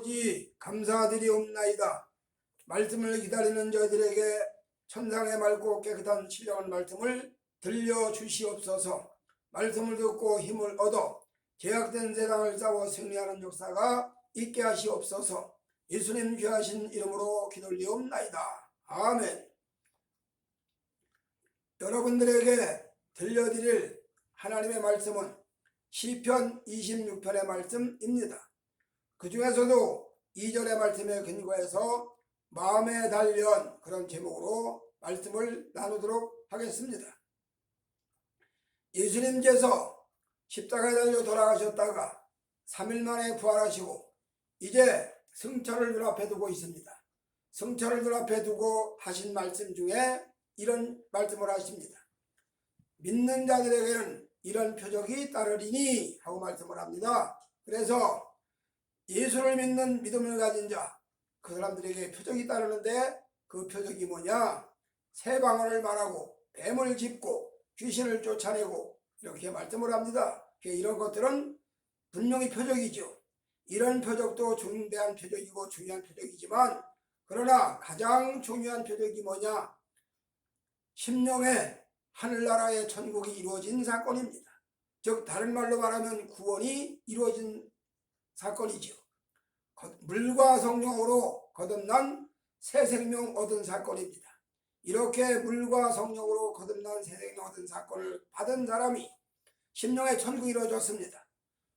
아버지 감사드리옵나이다. 말씀을 기다리는 저희들에게 천상의 맑고 깨끗한 신령한 말씀을 들려주시옵소서. 말씀을 듣고 힘을 얻어 죄악된 세상을 싸워 승리하는 역사가 있게 하시옵소서. 예수님 귀하신 이름으로 기도리옵나이다. 아멘. 여러분들에게 들려드릴 하나님의 말씀은 시편 26편의 말씀입니다. 그 중에서도 2절의 말씀에 근거해서 마음에 달련 그런 제목으로 말씀을 나누도록 하겠습니다. 예수님께서 십자가에 달려 돌아가셨다가 3일 만에 부활하시고 이제 승천을 눈앞에 두고 있습니다. 승천을 눈앞에 두고 하신 말씀 중에 이런 말씀을 하십니다. 믿는 자들에게는 이런 표적이 따르리니 하고 말씀을 합니다. 그래서 예수를 믿는 믿음을 가진 자, 그 사람들에게 표적이 따르는데 그 표적이 뭐냐? 새 방언을 말하고 뱀을 짚고 귀신을 쫓아내고 이렇게 말씀을 합니다. 이런 것들은 분명히 표적이죠. 이런 표적도 중대한 표적이고 중요한 표적이지만 그러나 가장 중요한 표적이 뭐냐? 심령의 하늘나라의 천국이 이루어진 사건입니다. 즉 다른 말로 말하면 구원이 이루어진 사건이죠. 물과 성령으로 거듭난 새 생명 얻은 사건입니다. 이렇게 물과 성령으로 거듭난 새 생명 얻은 사건을 받은 사람이 심령의 천국이 이루어졌습니다.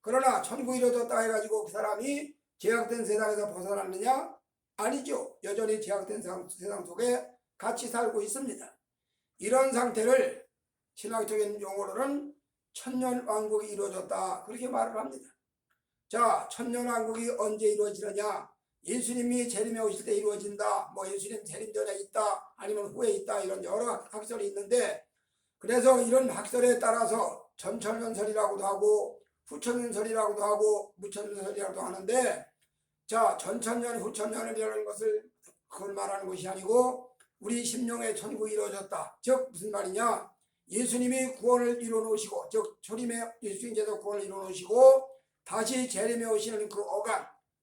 그러나 천국이 이루어졌다 해가지고 그 사람이 죄악된 세상에서 벗어났느냐? 아니죠. 여전히 죄악된 세상 속에 같이 살고 있습니다. 이런 상태를 신학적인 용어로는 천년왕국이 이루어졌다 그렇게 말을 합니다. 자, 천년왕국이 언제 이루어지느냐? 예수님이 재림에 오실 때 이루어진다. 예수님 재림 전에 있다. 아니면 후에 있다. 이런 여러 학설이 있는데 그래서 이런 학설에 따라서 전천년설이라고도 하고 후천년설이라고도 하고 무천년설이라고도 하는데 자, 전천년 후천년이라는 것을 그걸 말하는 것이 아니고 우리 심령의 천국이 이루어졌다. 즉 무슨 말이냐? 예수님이 구원을 이루어 놓으시고 즉 초림에 예수님께서 구원을 이루어 놓으시고 다시 재림에 오시는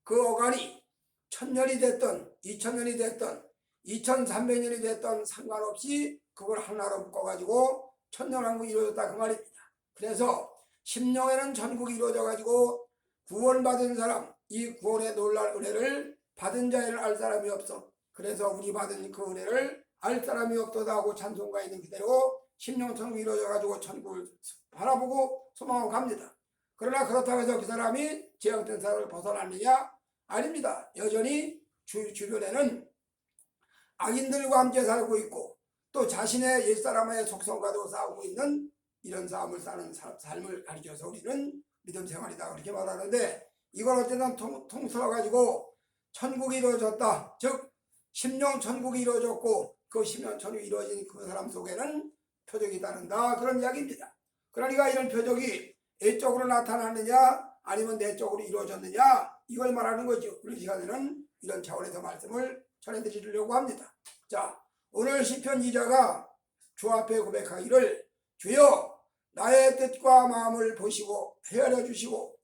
그 어간이 1000년이 됐든 2000년이 됐든 2300년이 됐든 상관없이 그걸 하나로 묶어가지고 천년왕국이 이루어졌다 그 말입니다. 그래서 심령에는 천국이 이루어져 가지고 구원받은 사람, 이 구원의 놀랄 은혜를 받은 자에는 알 사람이 없어. 그래서 우리 받은 그 은혜를 알 사람이 없도다 하고 찬송가 있는 그대로 심령 천국이 이루어져 가지고 천국을 바라보고 소망하고 갑니다. 그러나 그렇다고 해서 그 사람이 죄악된 사람을 벗어났느냐? 아닙니다. 여전히 주변에는 악인들과 함께 살고 있고 또 자신의 옛사람의 속성과도 싸우고 있는 이런 싸움을 사는 삶을 가르쳐서 우리는 믿음 생활이다 그렇게 말하는데 이걸 어쨌든 통틀어 가지고 천국이 이루어졌다. 즉 심령 천국이 이루어졌고 그 심령 천국이 이루어진 그 사람 속에는 표적이 따른다 그런 이야기입니다. 그러니까 이런 표적이 외적으로 나타나느냐 아니면 내적으로 이루어졌느냐 이걸 말하는 거죠. 우리 시간에는 이런 차원에서 말씀을 전해드리려고 합니다. 자, 오늘 시편 기자가 주 앞에 고백하기를 주여 나의 뜻과 마음을 보시고 헤아려 주시고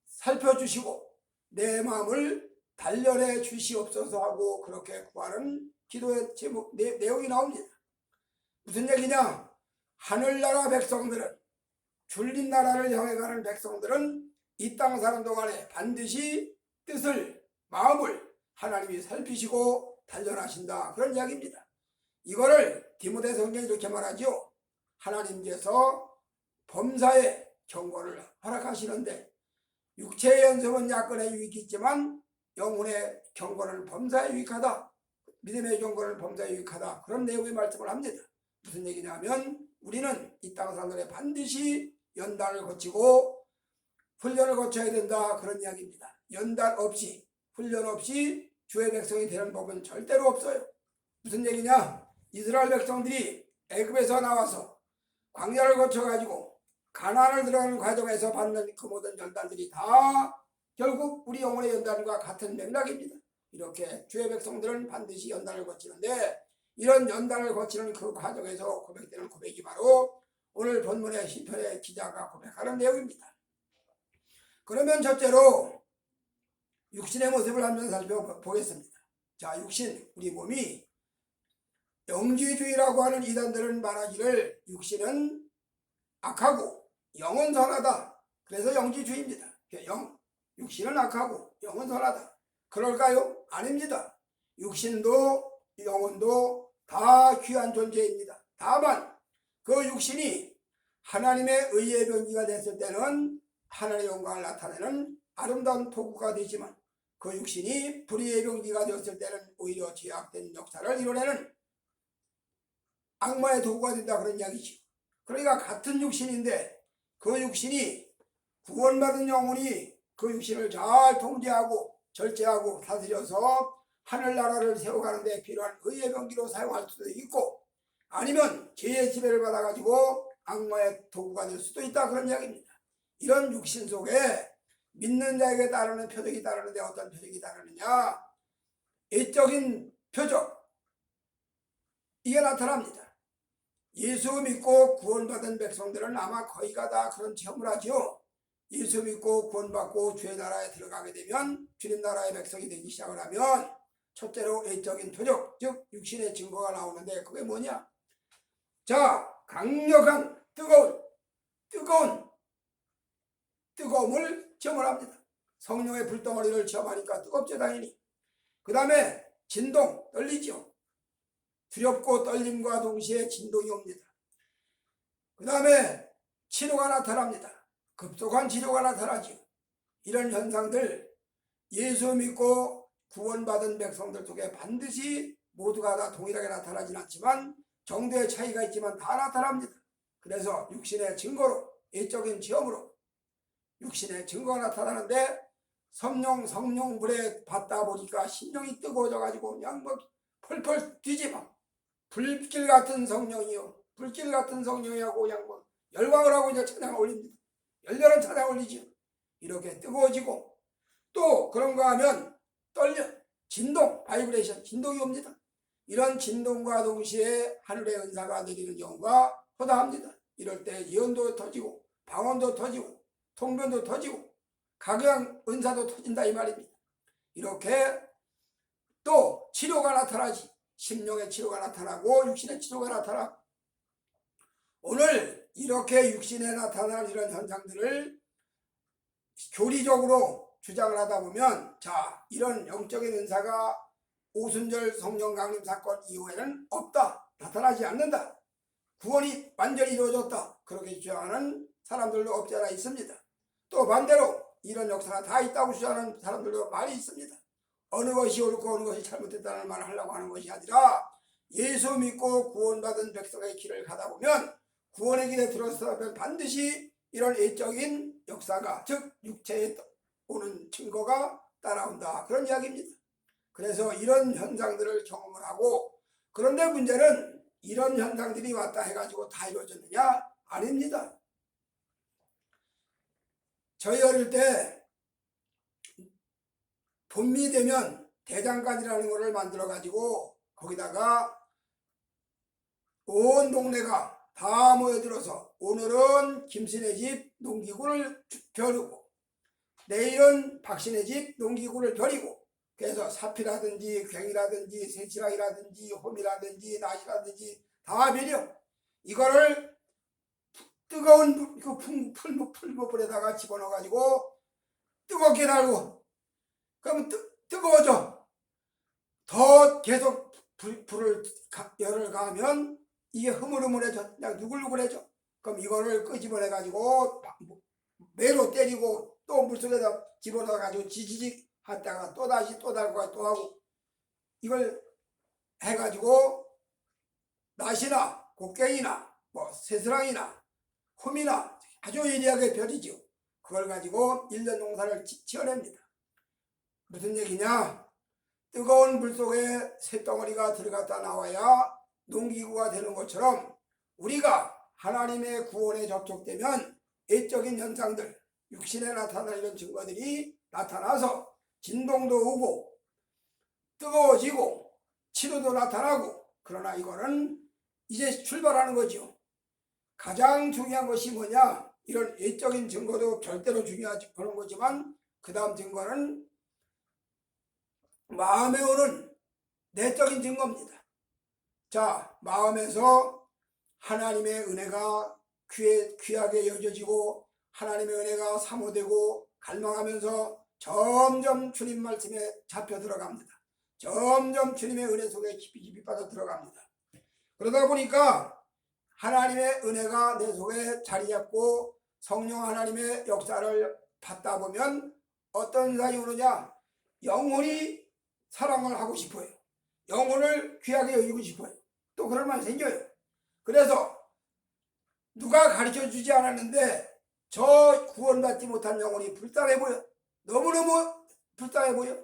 살펴주시고 내 마음을 단련해 주시옵소서 하고 그렇게 구하는 기도의 제목 내용이 나옵니다. 무슨 얘기냐? 하늘나라 백성들은 줄린 나라를 향해 가는 백성들은 이 땅 사는 동안에 반드시 뜻을 마음을 하나님이 살피시고 단련하신다 그런 이야기입니다. 이거를 디모데 성경이 이렇게 말하죠. 하나님께서 범사에 경고를 허락하시는데 육체의 연습은 약간의 유익이 있지만 영혼의 경고는 범사에 유익하다. 믿음의 경고는 범사에 유익하다. 그런 내용의 말씀을 합니다. 무슨 얘기냐면 우리는 이 땅 사람들에 반드시 연단을 거치고 훈련을 거쳐야 된다 그런 이야기입니다. 연단 없이 훈련 없이 주의 백성이 되는 법은 절대로 없어요. 무슨 얘기냐? 이스라엘 백성들이 애굽에서 나와서 광야를 거쳐가지고 가나안을 들어가는 과정에서 받는 그 모든 연단들이 다 결국 우리 영혼의 연단과 같은 맥락입니다. 이렇게 주의 백성들은 반드시 연단을 거치는데 이런 연단을 거치는 그 과정에서 고백되는 고백이 바로 오늘 본문의 시편의 기자가 고백하는 내용입니다. 그러면 첫째로 육신의 모습을 한번 살펴보겠습니다. 자, 육신, 우리 몸이 영지주의라고 하는 이단들은 말하기를 육신은 악하고 영은 선하다. 그래서 영지주의입니다. 육신은 악하고 영은 선하다. 그럴까요? 아닙니다. 육신도 영혼도 다 귀한 존재입니다. 다만 그 육신이 하나님의 의의 병기가 됐을 때는 하나님의 영광을 나타내는 아름다운 도구가 되지만 그 육신이 불의의 병기가 되었을 때는 오히려 죄악된 역사를 이뤄내는 악마의 도구가 된다, 그런 이야기죠. 그러니까 같은 육신인데 그 육신이 구원받은 영혼이 그 육신을 잘 통제하고 절제하고 다스려서 하늘나라를 세워가는 데 필요한 의의 병기로 사용할 수도 있고, 아니면 죄의 지배를 받아가지고 악마의 도구가 될 수도 있다, 그런 이야기입니다. 이런 육신 속에 믿는 자에게 따르는 표적이 따르는데 어떤 표적이 따르느냐? 애적인 표적, 이게 나타납니다. 예수 믿고 구원받은 백성들은 아마 거의가 다 그런 체험을 하죠. 예수 믿고 구원받고 주의 나라에 들어가게 되면, 주님 나라의 백성이 되기 시작을 하면 첫째로 애적인 표적, 즉 육신의 증거가 나오는데 그게 뭐냐? 자, 강력한 뜨거움을 체험을 합니다. 성령의 불덩어리를 체험하니까 뜨겁죠, 당연히. 그 다음에 진동, 떨리죠. 두렵고 떨림과 동시에 진동이 옵니다. 그 다음에 치료가 나타납니다. 급속한 치료가 나타나죠. 이런 현상들 예수 믿고 구원받은 백성들 속에 반드시 모두가 다 동일하게 나타나진 않지만 정도의 차이가 있지만 다 나타납니다. 그래서 육신의 증거로, 애적인 체험으로 육신의 증거가 나타나는데, 성령 불에 받다 보니까 심령이 뜨거워져 가지고 그냥 뭐 펄펄 뒤집어. 불길 같은 성령이요, 불길 같은 성령이하고 그냥 뭐 열광을 하고 이제 찬양을 올립니다. 열렬한 찬양 올리죠. 이렇게 뜨거워지고, 또 그런가 하면 떨려, 진동, 바이브레이션, 진동이 옵니다. 이런 진동과 동시에 하늘의 은사가 내리는 경우가 허다합니다. 이럴 때 예언도 터지고 방언도 터지고 통변도 터지고 각양 은사도 터진다, 이 말입니다. 이렇게 또 치료가 나타나지. 심령의 치료가 나타나고 육신의 치료가 나타나고, 오늘 이렇게 육신에 나타날 이런 현상들을 교리적으로 주장을 하다 보면, 자, 이런 영적인 은사가 오순절 성령 강림 사건 이후에는 없다, 나타나지 않는다, 구원이 완전히 이루어졌다, 그렇게 주장하는 사람들도 없지 않아 있습니다. 또 반대로 이런 역사가 다 있다고 주장하는 사람들도 많이 있습니다. 어느 것이 옳고 어느 것이 잘못됐다는 말을 하려고 하는 것이 아니라, 예수 믿고 구원받은 백성의 길을 가다 보면, 구원의 길에 들어서면 반드시 이런 애적인 역사가, 즉 육체에 오는 증거가 따라온다, 그런 이야기입니다. 그래서 이런 현상들을 경험을 하고, 그런데 문제는 이런 현상들이 왔다 해가지고 다 이루어졌느냐? 아닙니다. 저희 어릴 때 봄이 되면 대장간이라는 것을 만들어 가지고 거기다가 온 동네가 다 모여들어서 오늘은 김씨네 집 농기구를 벼르고 내일은 박씨네 집 농기구를 벼리고, 그래서 사피라든지 괭이라든지 새치랑이라든지 홈이라든지 낫이라든지 다 벼려. 이거를 뜨거운 그 풀무불에다가 집어넣어 가지고 뜨겁게 달고, 그러면 뜨거워져. 더 계속 열을 가하면 이게 흐물흐물해져, 그냥 누글누글해져. 그럼 이거를 끄집어내 가지고 매로 때리고 또 물속에다 집어넣어 가지고 지지직 하다가 또 다시 또 달고 또 하고, 이걸 해 가지고 낫이나 곡괭이나 뭐 새스랑이나 홈이나 아주 예리하게 벼리죠. 그걸 가지고 1년 농사를 지어냅니다. 무슨 얘기냐? 뜨거운 물 속에 쇳덩어리가 들어갔다 나와야 농기구가 되는 것처럼, 우리가 하나님의 구원에 접촉되면 애적인 현상들, 육신에 나타나는 이런 증거들이 나타나서 진동도 오고 뜨거워지고 치료도 나타나고, 그러나 이거는 이제 출발하는 거죠. 가장 중요한 것이 뭐냐? 이런 애적인 증거도 절대로 중요하지 그런 거지만, 그 다음 증거는 마음에 오는 내적인 증거입니다. 자, 마음에서 하나님의 은혜가 귀하게 여겨지고 하나님의 은혜가 사모되고 갈망하면서 점점 주님 말씀에 잡혀 들어갑니다. 점점 주님의 은혜 속에 깊이 빠져 들어갑니다. 그러다 보니까 하나님의 은혜가 내 속에 자리 잡고 성령 하나님의 역사를 받다 보면 어떤 사람이 오느냐? 영혼이 사랑을 하고 싶어요. 영혼을 귀하게 여기고 싶어요. 또 그럴 마음이 생겨요. 그래서 누가 가르쳐 주지 않았는데 저 구원받지 못한 영혼이 불쌍해 보여. 너무너무 불쌍해 보여.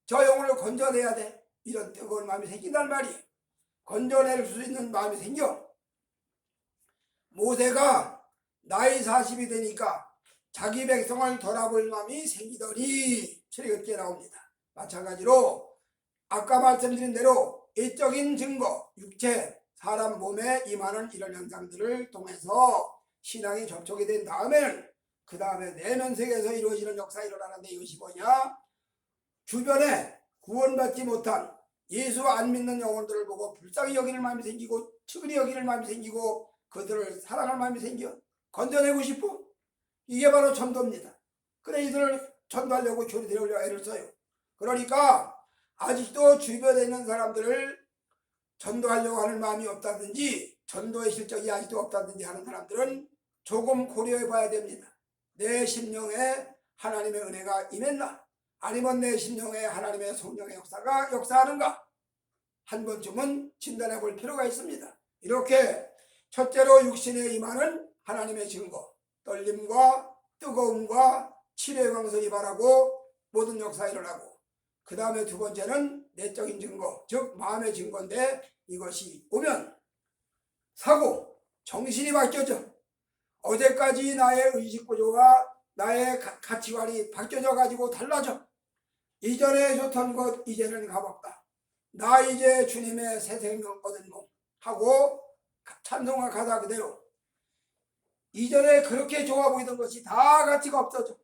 저 영혼을 건져내야 돼. 이런 뜨거운 마음이 생긴단 말이에요. 건져낼 수 있는 마음이 생겨. 모세가 나이 40이 되니까 자기 백성을 돌아볼 마음이 생기더니 출애굽기에 나옵니다. 마찬가지로 아까 말씀드린 대로 일적인 증거, 육체, 사람 몸에 임하는 이런 현상들을 통해서 신앙이 접촉이 된 다음에는 그 다음에 내면 세계에서 이루어지는 역사가 일어나는데 이것이 뭐냐? 주변에 구원받지 못한 예수 안 믿는 영혼들을 보고 불쌍히 여기는 마음이 생기고 측은히 여기는 마음이 생기고 그들을 사랑할 마음이 생겨 건져내고 싶어. 이게 바로 전도입니다. 그래 이들을 전도하려고 교리 데려오려고 애를 써요. 그러니까 아직도 주변에 있는 사람들을 전도하려고 하는 마음이 없다든지 전도의 실적이 아직도 없다든지 하는 사람들은 조금 고려해 봐야 됩니다. 내 심령에 하나님의 은혜가 임했나? 아니면 내 심령에 하나님의 성령의 역사가 역사하는가? 한 번쯤은 진단해 볼 필요가 있습니다. 이렇게 첫째로 육신에 임하는 하나님의 증거, 떨림과 뜨거움과 치료의 광선이 바라고 모든 역사가 일어나고 그 다음에 두 번째는 내적인 증거, 즉 마음의 증거인데 이것이 오면 사고, 정신이 바뀌어져. 어제까지 나의 의식구조가 나의 가치관이 바뀌어져 가지고 달라져. 이전에 좋던 것 이제는 가볍다. 나 이제 주님의 새 생명 얻은 몸 하고 찬송과 가사 그대로 이전에 그렇게 좋아 보이던 것이 다 가치가 없어져.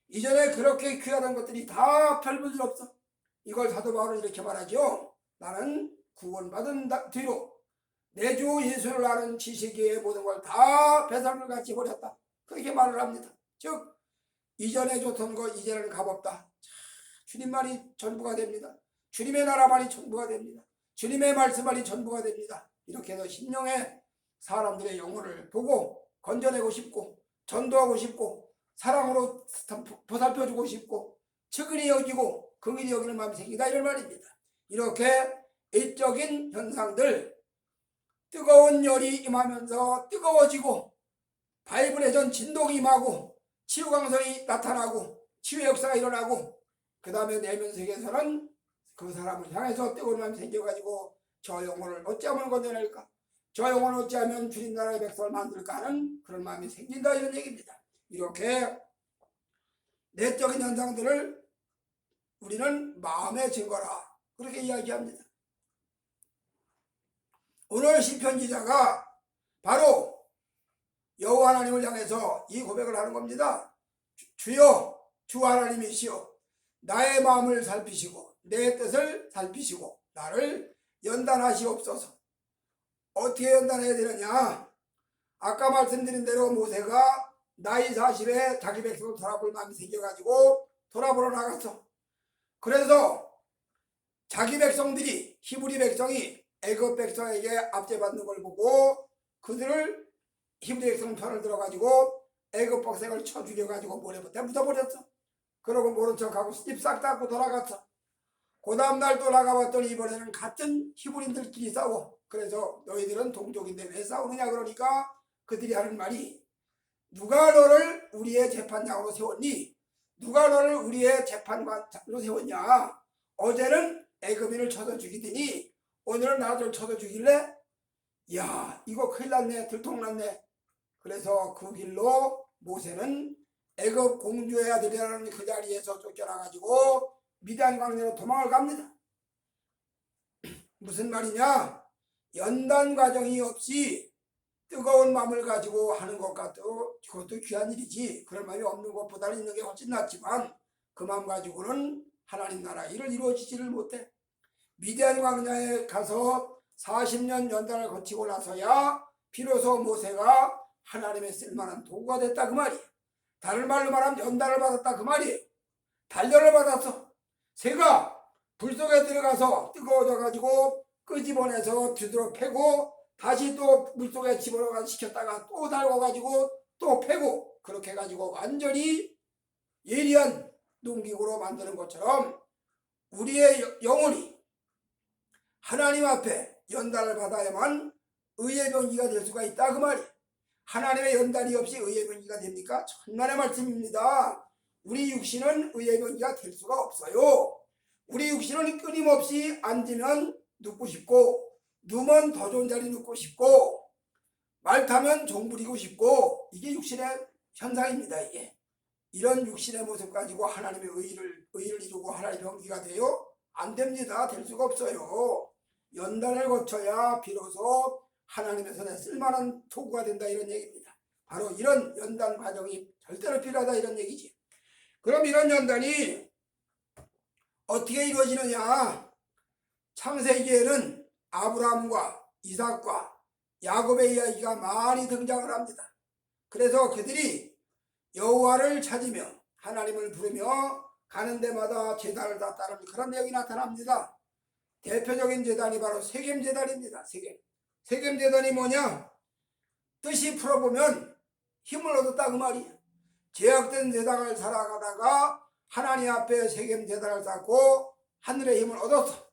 이전에 그렇게 귀하던 것들이 다 별 볼 일 없어. 이걸 사도 바울은 이렇게 말하죠. 나는 구원받은 뒤로 내 주 예수를 아는 지식의 모든 걸 다 배설물 같이 버렸다. 그렇게 말을 합니다. 즉 이전에 좋던 것 이제는 값없다. 주님만이 전부가 됩니다. 주님의 나라만이 전부가 됩니다. 주님의 말씀만이 전부가 됩니다. 이렇게 해서 심령의 사람들의 영혼을 보고 건져내고 싶고 전도하고 싶고 사랑으로 보살펴주고 싶고 측은히 여기고 긍은히 여기는 마음이 생기다 이런 말입니다. 이렇게 일적인 현상들 뜨거운 열이 임하면서 뜨거워지고 바이블의 전 진동이 임하고 치유광선이 나타나고 치유의 역사가 일어나고 그 다음에 내면 세계에서는 그 사람을 향해서 뜨거운 마음이 생겨가지고 저 영혼을 어찌하면 건져낼까? 저 영혼을 어찌하면 주님 나라의 백성을 만들까 하는 그런 마음이 생긴다 이런 얘기입니다. 이렇게 내적인 현상들을 우리는 마음의 증거라 그렇게 이야기합니다. 오늘 시편 기자가 바로 여호와 하나님을 향해서 이 고백을 하는 겁니다. 주여 주 하나님이시여 나의 마음을 살피시고 내 뜻을 살피시고 나를 연단하시옵소서. 어떻게 연단해야 되느냐? 아까 말씀드린 대로 모세가 나이 40에 자기 백성을 돌아볼 마음이 생겨가지고 돌아보러 나갔어. 그래서 자기 백성들이 히브리 백성이 애굽 백성에게 압제받는 걸 보고 그들을 히브리 백성 편을 들어가지고 애굽 백성을 쳐 죽여가지고 모래밭에 묻어버렸어. 그러고 모른 척하고 입 싹 닫고 돌아갔어. 그 다음날 또 나가봤더니 이번에는 같은 히브리인들끼리 싸워. 그래서 너희들은 동족인데 왜 싸우느냐 그러니까 그들이 하는 말이 누가 너를 우리의 재판장으로 세웠니? 누가 너를 우리의 재판관으로 세웠냐? 어제는 애굽인을 쳐서 죽이더니 오늘은 나를 쳐서 죽일래? 야 이거 큰일 났네 들통났네. 그래서 그 길로 모세는 애굽 공주의 아들이라는 그 자리에서 쫓겨나가지고 미디안 광야로 도망을 갑니다. 무슨 말이냐? 연단 과정이 없이 뜨거운 마음을 가지고 하는 것 같아도 그것도 귀한 일이지. 그런 마음이 없는 것보다는 있는 게 훨씬 낫지만 그 마음 가지고는 하나님 나라 일을 이루어지지를 못해. 미디안 광야에 가서 40년 연단을 거치고 나서야 비로소 모세가 하나님의 쓸만한 도구가 됐다 그 말이에요. 다른 말로 말하면 연단을 받았다 그 말이에요. 단련을 받았어. 새가 불 속에 들어가서 뜨거워져 가지고 끄집어내서 뒤로 패고 다시 또 물속에 집어넣어서 식혔다가 또 달궈 가지고 또 패고 그렇게 해 가지고 완전히 예리한 농기구로 만드는 것처럼 우리의 영혼이 하나님 앞에 연단을 받아야만 의의 병기가 될 수가 있다 그 말이에요. 하나님의 연단이 없이 의의 병기가 됩니까? 천만의 말씀입니다. 우리 육신은 의의 병기가 될 수가 없어요. 우리 육신은 끊임없이 앉으면 눕고 싶고 누우면 더 좋은 자리 눕고 싶고 말 타면 종 부리고 싶고 이게 육신의 현상입니다. 이게 이런 육신의 모습 가지고 하나님의 의를 이루고 하나님의 병기가 돼요? 안 됩니다. 될 수가 없어요. 연단을 거쳐야 비로소 하나님의 손에 쓸만한 도구가 된다 이런 얘기입니다. 바로 이런 연단 과정이 절대로 필요하다 이런 얘기지. 그럼 이런 연단이 어떻게 이루어지느냐? 창세기에는 아브라함과 이삭과 야곱의 이야기가 많이 등장을 합니다. 그래서 그들이 여호와를 찾으며 하나님을 부르며 가는 데마다 제단을 다 따르는 그런 내용이 나타납니다. 대표적인 제단이 바로 세겜 제단입니다. 세겜 제단이 뭐냐? 뜻이 풀어보면 힘을 얻었다 그 말이에요. 제약된 세상을 살아가다가 하나님 앞에 세겜 제단을 쌓고 하늘의 힘을 얻었어.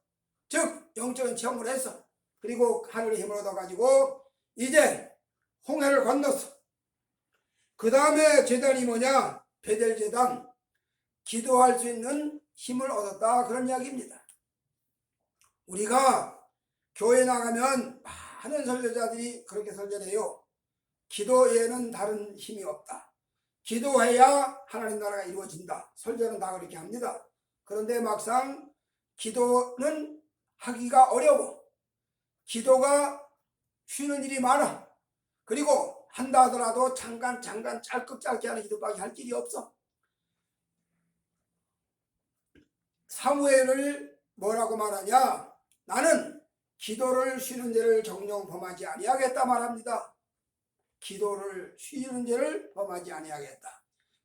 즉 영적인 체험을 했어. 그리고 하늘의 힘을 얻어가지고 이제 홍해를 건넜어. 그 다음에 제단이 뭐냐? 베델 제단. 기도할 수 있는 힘을 얻었다 그런 이야기입니다. 우리가 교회 나가면 많은 설교자들이 그렇게 설교를 해요. 기도 외에는 다른 힘이 없다. 기도해야 하나님 나라가 이루어진다. 설교는 다 그렇게 합니다. 그런데 막상 기도는 하기가 어려워. 기도가 쉬는 일이 많아. 그리고 한다 하더라도 잠깐 짧게 하는 기도밖에 할 길이 없어. 사무엘을 뭐라고 말하냐? 나는 기도를 쉬는 죄를 정령 범하지 아니하겠다 말합니다. 기도를 쉬는 죄를 범하지 아니하겠다.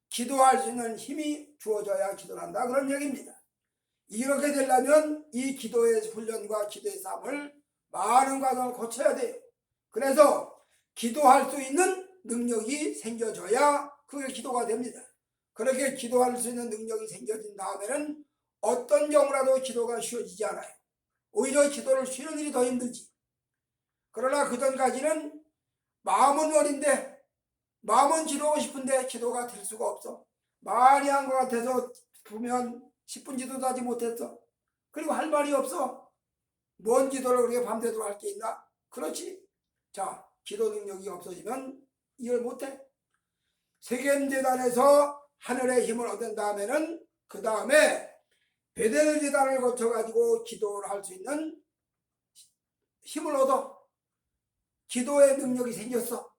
기도할 수 있는 힘이 주어져야 기도를 한다 그런 얘기입니다. 이렇게 되려면 이 기도의 훈련과 기도의 삶을 많은 과정을 거쳐야 돼요. 그래서 기도할 수 있는 능력이 생겨져야 그게 기도가 됩니다. 그렇게 기도할 수 있는 능력이 생겨진 다음에는 어떤 경우라도 기도가 쉬워지지 않아요. 오히려 기도를 쉬는 일이 더 힘들지. 그러나 그 전까지는 마음은 어린데 마음은 기도하고 싶은데 기도가 될 수가 없어. 많이 한 것 같아서 보면 10분 기도도 하지 못했어. 그리고 할 말이 없어. 뭔 기도를 우리가 밤새도록 할 게 있나? 그렇지. 자, 기도 능력이 없어지면 이걸 못해. 세겜재단에서 하늘의 힘을 얻은 다음에는 그 다음에 베델 제단을 거쳐가지고 기도를 할 수 있는 힘을 얻어. 기도의 능력이 생겼어.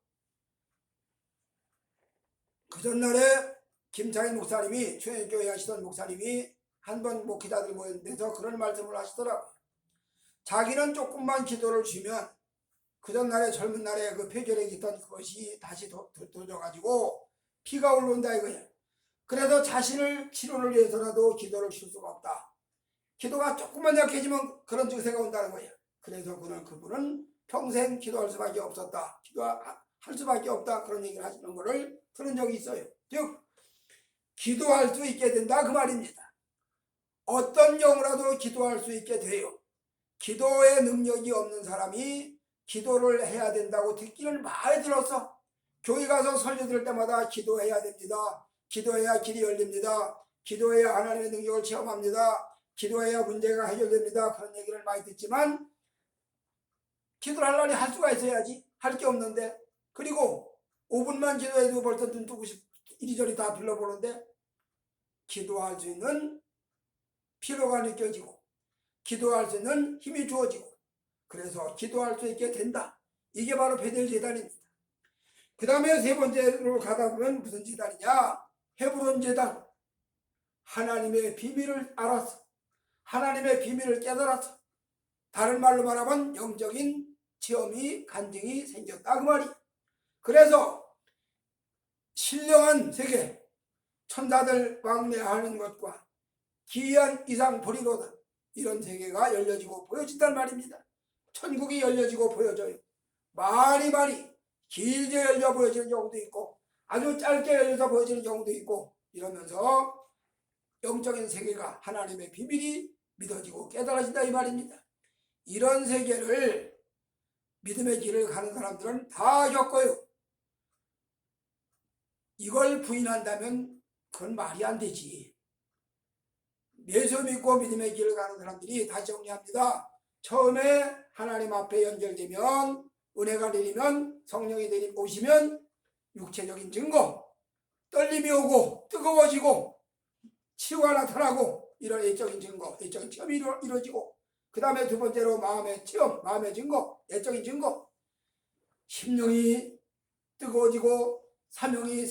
그 전날에 김창희 목사님이 최연교회 하시던 목사님이 한번 목회자들 모인 데서 그런 말씀을 하시더라고요. 자기는 조금만 기도를 쉬면 그 전날에 젊은 날에 그 폐결에 있던 그것이 다시 도져가지고 피가 올라온다 이거야. 그래서 자신을 치료를 위해서라도 기도를 쉴 수가 없다. 기도가 조금만 약해지면 그런 증세가 온다는 거야. 그래서 그분은 평생 기도할 수밖에 없었다. 기도할 수밖에 없다. 그런 얘기를 하시는 거를 들은 적이 있어요. 즉 기도할 수 있게 된다 그 말입니다. 어떤 경우라도 기도할 수 있게 돼요. 기도의 능력이 없는 사람이 기도를 해야 된다고 듣기를 많이 들었어. 교회 가서 설교 들을 때마다 기도해야 됩니다. 기도해야 길이 열립니다. 기도해야 하나님의 능력을 체험합니다. 기도해야 문제가 해결됩니다. 그런 얘기를 많이 듣지만 기도를 하려니 할 수가 있어야지. 할 게 없는데. 그리고 5분만 기도해도 벌써 눈 뜨고 이리저리 다 둘러보는데 기도할 수 있는 피로가 느껴지고 기도할 수 있는 힘이 주어지고 그래서 기도할 수 있게 된다. 이게 바로 베델 제단입니다. 그 다음에 세 번째로 가다 보면 무슨 제단이냐? 헤브론 제단. 하나님의 비밀을 알아서 하나님의 비밀을 깨달아서 다른 말로 말하면 영적인 체험이 간증이 생겼다 그 말이. 그래서 신령한 세계 천사들 왕래하는 것과 기이한 이상 보리로다 이런 세계가 열려지고 보여진단 말입니다. 천국이 열려지고 보여져요. 많이 길게 열려 보여지는 경우도 있고 아주 짧게 열려서 보여지는 경우도 있고 이러면서 영적인 세계가 하나님의 비밀이 믿어지고 깨달아진다 이 말입니다. 이런 세계를 믿음의 길을 가는 사람들은 다 겪어요. 이걸 부인한다면 그건 말이 안 되지. 예수 믿고 믿음의 길을 가는 사람들이 다 정리합니다. 처음에 하나님 앞에 연결되면 은혜가 내리면 성령이 오시면 육체적인 증거, 떨림이 오고 뜨거워지고 치유가 나타나고 이런 예적인 증거, 예적인 체험이 이루어지고 그 다음에 두 번째로 마음의 체험, 마음의 증거, 예적인 증거, 심령이 뜨거워지고 사명이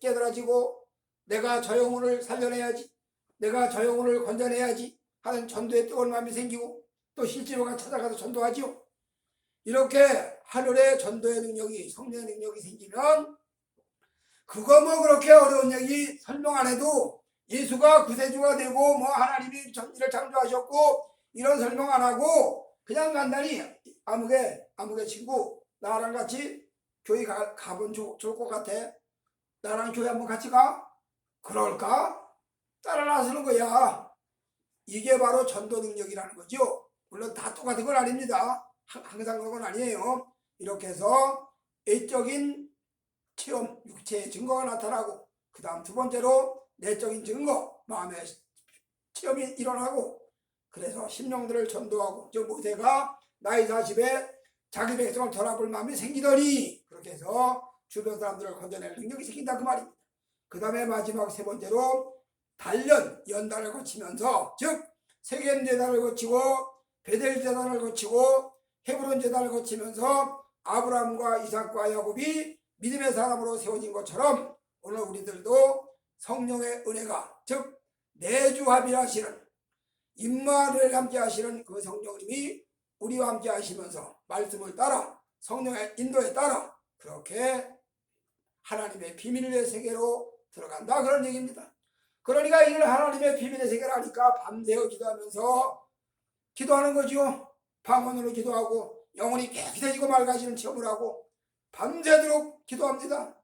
깨달아지고 내가 저 영혼을 살려내야지, 내가 저 영혼을 건져내야지 하는 전도의 뜨거운 마음이 생기고 또 실제로가 찾아가서 전도하지요. 이렇게 하늘의 전도의 능력이 성령의 능력이 생기면 그거 뭐 그렇게 어려운 얘기 설명 안 해도 예수가 구세주가 되고 뭐 하나님이 전지를 창조하셨고 이런 설명 안 하고 그냥 간단히 아무개 친구 나랑 같이 교회 가면 좋을 것 같아. 나랑 교회 한번 같이 가? 그럴까? 따라 나서는 거야. 이게 바로 전도 능력이라는 거죠. 물론 다 똑같은 건 아닙니다. 항상 그런 건 아니에요. 이렇게 해서 외적인 체험, 육체의 증거가 나타나고 그 다음 두 번째로 내적인 증거, 마음의 체험이 일어나고 그래서 심령들을 전도하고 저 모세가 나이 40에 자기 백성을 돌아볼 마음이 생기더니 그렇게 해서 주변 사람들을 건져낼 능력이 생긴다 그 말입니다. 그 다음에 마지막 세 번째로 연단을 거치면서 즉 세겜 제단을 거치고 베델 제단을 거치고 헤브론 제단을 거치면서 아브라함과 이삭과 야곱이 믿음의 사람으로 세워진 것처럼 오늘 우리들도 성령의 은혜가 즉 내주합이라시는 임마누엘 함께 하시는 그 성령님이 우리와 함께 하시면서 말씀을 따라 성령의 인도에 따라 그렇게 하나님의 비밀의 세계로 들어간다 그런 얘기입니다. 그러니까 이걸 하나님의 비밀의 세계를 하니까 밤새워 기도하면서 기도하는 거죠. 방언으로 기도하고 영혼이 깨끗해지고 맑아지는 체험을 하고 밤새도록 기도합니다.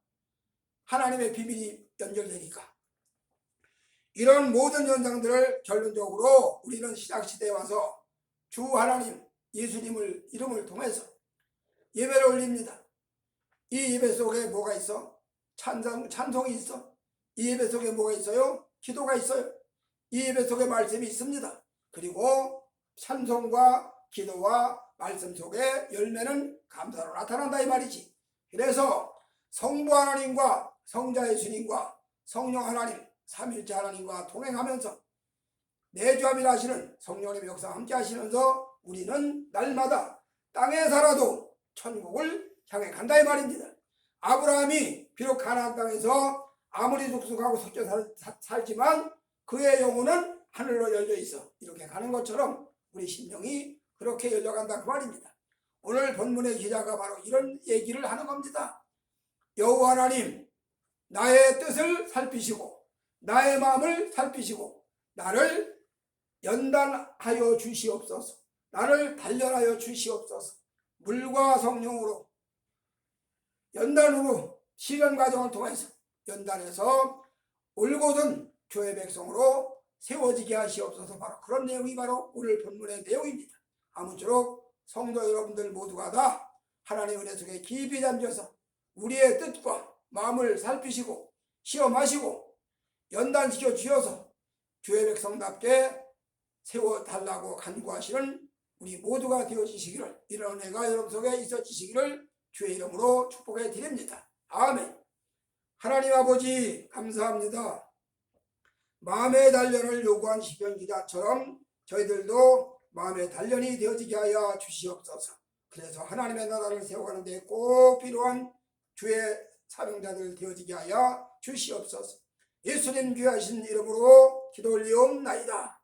하나님의 비밀이 연결되니까. 이런 모든 현상들을 결론적으로 우리는 시작시대에 와서 주 하나님 예수님을 이름을 통해서 예배를 올립니다. 이 예배 속에 뭐가 있어? 찬송이 있어. 이 예배 속에 뭐가 있어요? 기도가 있어요. 이 예배 속에 말씀이 있습니다. 그리고 찬송과 기도와 말씀 속에 열매는 감사로 나타난다 이 말이지. 그래서 성부 하나님과 성자 예수님과 성령 하나님 삼일째 하나님과 동행하면서 내주함이라 하시는 성령님의 역사 함께 하시면서 우리는 날마다 땅에 살아도 천국을 향해 간다 이 말입니다. 아브라함이 비록 가나안 땅에서 아무리 숙숙하고 섞여 살지만 그의 영혼은 하늘로 열려 있어 이렇게 가는 것처럼 우리 심령이 그렇게 열려간다 그 말입니다. 오늘 본문의 기자가 바로 이런 얘기를 하는 겁니다. 여호와 하나님 나의 뜻을 살피시고 나의 마음을 살피시고 나를 연단하여 주시옵소서. 나를 단련하여 주시옵소서. 물과 성령으로 연단으로 시련 과정을 통해서 연단해서 올곧은 주의 백성으로 세워지게 하시옵소서. 바로 그런 내용이 바로 오늘 본문의 내용입니다. 아무쪼록 성도 여러분들 모두가 다 하나님의 은혜 속에 깊이 잠겨서 우리의 뜻과 마음을 살피시고 시험하시고 연단시켜 주셔서 주의 백성답게 세워달라고 간구하시는 우리 모두가 되어지시기를 이런 은혜가 여러분 속에 있어지시기를 주의 이름으로 축복해 드립니다. 아멘. 하나님 아버지 감사합니다. 마음의 단련을 요구한 시편 기자처럼 저희들도 마음의 단련이 되어지게 하여 주시옵소서. 그래서 하나님의 나라를 세워가는 데 꼭 필요한 주의 사명자들 되어지게 하여 주시옵소서. 예수님 귀하신 이름으로 기도 올리옵나이다.